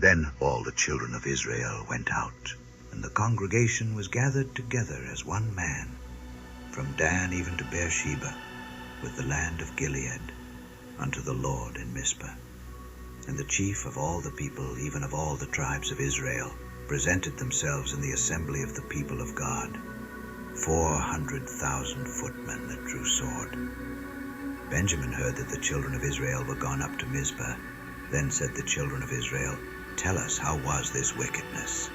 Then all the children of Israel went out, and the congregation was gathered together as one man, from Dan even to Beersheba, with the land of Gilead, unto the Lord in Mizpah. And the chief of all the people, even of all the tribes of Israel, presented themselves in the assembly of the people of God, 400,000 footmen that drew sword. Benjamin heard that the children of Israel were gone up to Mizpah. Then said the children of Israel, Tell us, how was this wickedness?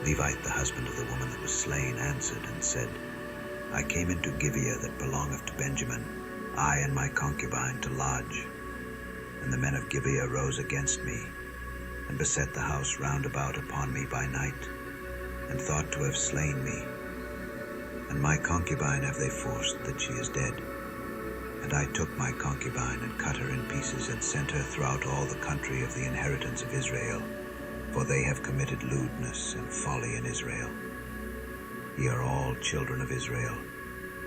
Levite, the husband of the woman that was slain, answered and said, I came into Gibeah that belongeth to Benjamin, I and my concubine, to lodge. And the men of Gibeah rose against me, and beset the house round about upon me by night, and thought to have slain me. And my concubine have they forced, that she is dead. And I took my concubine, and cut her in pieces, and sent her throughout all the country of the inheritance of Israel, for they have committed lewdness and folly in Israel. Ye are all children of Israel.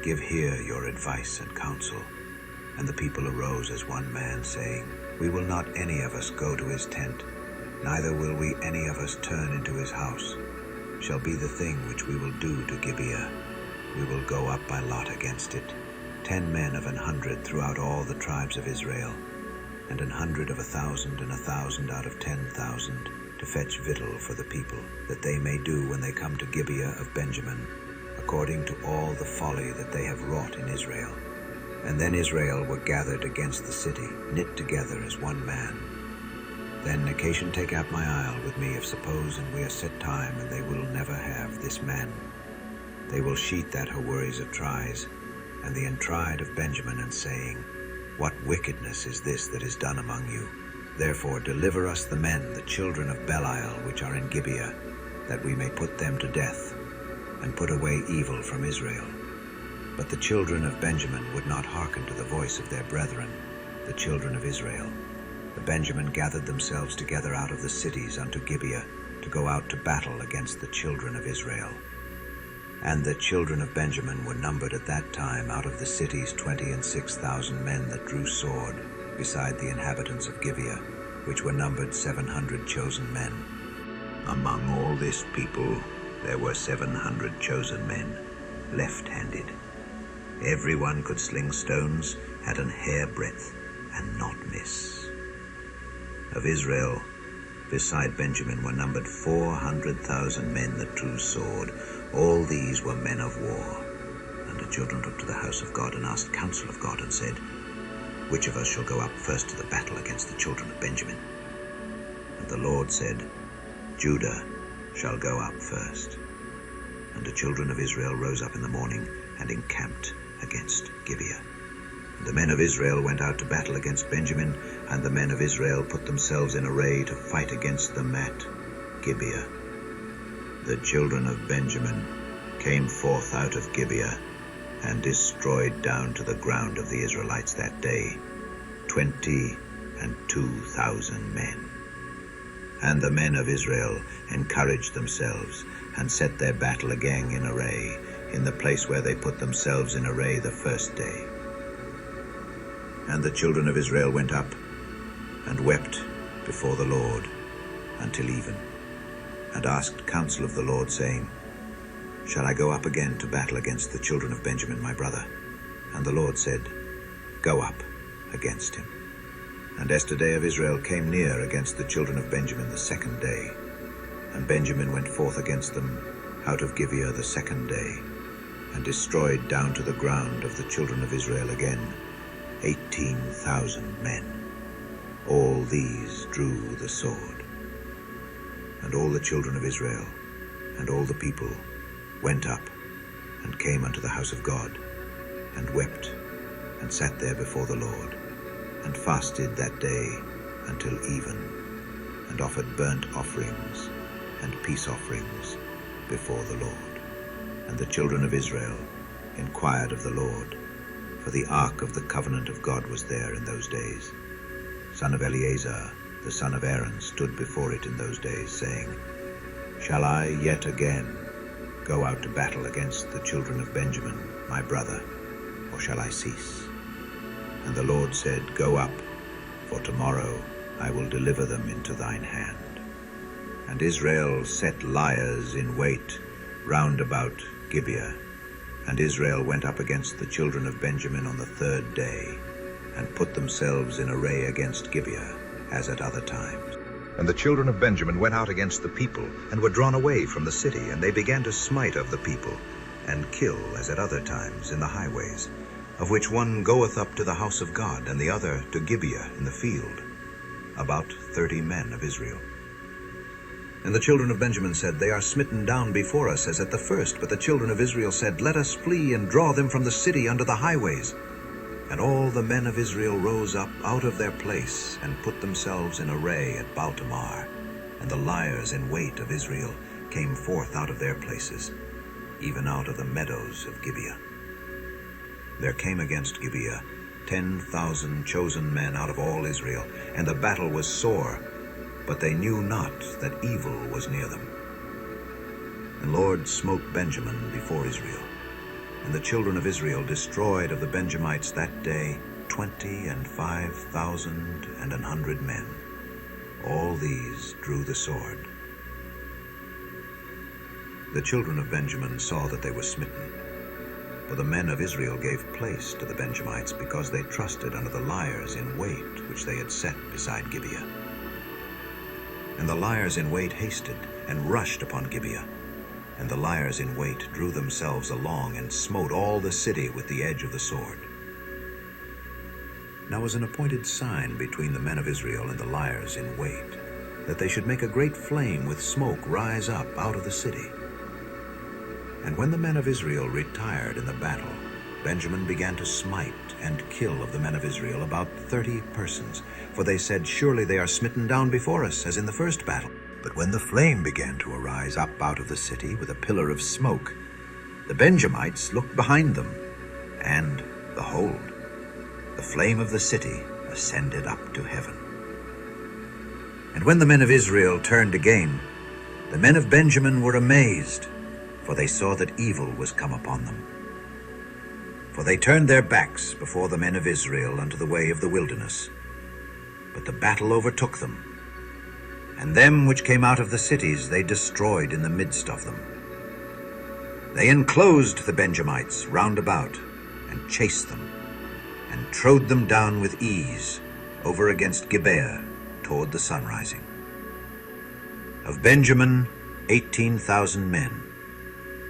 Give here your advice and counsel. And the people arose as one man, saying, We will not any of us go to his tent, neither will we any of us turn into his house. Shall be the thing which we will do to Gibeah. We will go up by lot against it, 10 men of 100 throughout all the tribes of Israel, and 100 of 1,000, and 1,000 out of 10,000, to fetch victual for the people, that they may do when they come to Gibeah of Benjamin, according to all the folly that they have wrought in Israel. And then Israel were gathered against the city, knit together as one man. Then occasion take out my isle with me, if suppose, and we are set time, and they will never have this man. They will sheet that her worries of tries, and the untried of Benjamin, and saying, What wickedness is this that is done among you? Therefore deliver us the men, the children of Belial, which are in Gibeah, that we may put them to death, and put away evil from Israel. But the children of Benjamin would not hearken to the voice of their brethren, the children of Israel. The Benjamin gathered themselves together out of the cities unto Gibeah, to go out to battle against the children of Israel. And the children of Benjamin were numbered at that time out of the cities 26,000 men that drew sword, beside the inhabitants of Gibeah, which were numbered 700 chosen men. Among all this people there were 700 chosen men, left-handed. Every one could sling stones at an hairbreadth, and not miss. Of Israel, beside Benjamin, were numbered 400,000 men that drew sword. All these were men of war. And the children took to the house of God, and asked counsel of God, and said, Which of us shall go up first to the battle against the children of Benjamin? And the Lord said, Judah shall go up first. And the children of Israel rose up in the morning, and encamped against Gibeah. And the men of Israel went out to battle against Benjamin, and the men of Israel put themselves in array to fight against them at Gibeah. The children of Benjamin came forth out of Gibeah, and destroyed down to the ground of the Israelites that day 22,000 men. And the men of Israel encouraged themselves, and set their battle again in array, in the place where they put themselves in array the first day. And the children of Israel went up, and wept before the Lord until even, and asked counsel of the Lord, saying, Shall I go up again to battle against the children of Benjamin my brother? And the Lord said, Go up against him. And yesterday of Israel came near against the children of Benjamin the second day. And Benjamin went forth against them out of Gibeah the second day, and destroyed down to the ground of the children of Israel again 18,000 men. All these drew the sword. And all the children of Israel and all the people went up, and came unto the house of God, and wept, and sat there before the Lord, and fasted that day until even, and offered burnt offerings and peace offerings before the Lord. And the children of Israel inquired of the Lord, for the ark of the covenant of God was there in those days. Son of Eleazar, the son of Aaron, stood before it in those days, saying, Shall I yet again go out to battle against the children of Benjamin, my brother, or shall I cease? And the Lord said, Go up, for tomorrow I will deliver them into thine hand. And Israel set liers in wait round about Gibeah. And Israel went up against the children of Benjamin on the 3rd day, and put themselves in array against Gibeah, as at other times. And the children of Benjamin went out against the people, and were drawn away from the city, and they began to smite of the people, and kill, as at other times, in the highways, of which one goeth up to the house of God, and the other to Gibeah in the field, about 30 men of Israel. And the children of Benjamin said, They are smitten down before us, as at the first. But the children of Israel said, Let us flee, and draw them from the city unto the highways. And all the men of Israel rose up out of their place, and put themselves in array at Baal-tamar. And the liers in wait of Israel came forth out of their places, even out of the meadows of Gibeah. There came against Gibeah 10,000 chosen men out of all Israel, and the battle was sore, but they knew not that evil was near them. And the Lord smote Benjamin before Israel. And the children of Israel destroyed of the Benjamites that day 25,100 men. All these drew the sword. The children of Benjamin saw that they were smitten. For the men of Israel gave place to the Benjamites, because they trusted unto the liers in wait which they had set beside Gibeah. And the liers in wait hasted, and rushed upon Gibeah. And the liers in wait drew themselves along, and smote all the city with the edge of the sword. Now was an appointed sign between the men of Israel and the liers in wait, that they should make a great flame with smoke rise up out of the city. And when the men of Israel retired in the battle, Benjamin began to smite and kill of the men of Israel about 30 persons. For they said, Surely they are smitten down before us, as in the first battle. But when the flame began to arise up out of the city with a pillar of smoke, the Benjamites looked behind them, and, behold, the flame of the city ascended up to heaven. And when the men of Israel turned again, the men of Benjamin were amazed, for they saw that evil was come upon them. For they turned their backs before the men of Israel unto the way of the wilderness. But the battle overtook them, and them which came out of the cities they destroyed in the midst of them. They enclosed the Benjamites round about, and chased them, and trode them down with ease over against Gibeah toward the sunrising. Of Benjamin 18,000 men.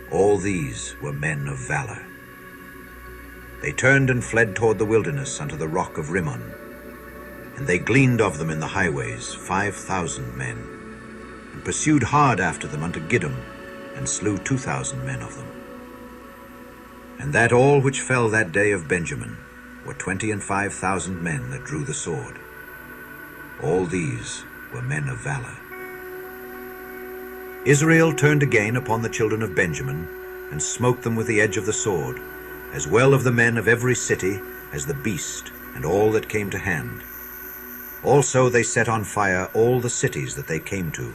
All these were men of valor. They turned and fled toward the wilderness unto the rock of Rimmon, and they gleaned of them in the highways 5,000 men, and pursued hard after them unto Gidom, and slew 2,000 men of them. And that all which fell that day of Benjamin were 25,000 men that drew the sword. All these were men of valor. Israel turned again upon the children of Benjamin, and smote them with the edge of the sword, as well of the men of every city as the beast, and all that came to hand. Also they set on fire all the cities that they came to,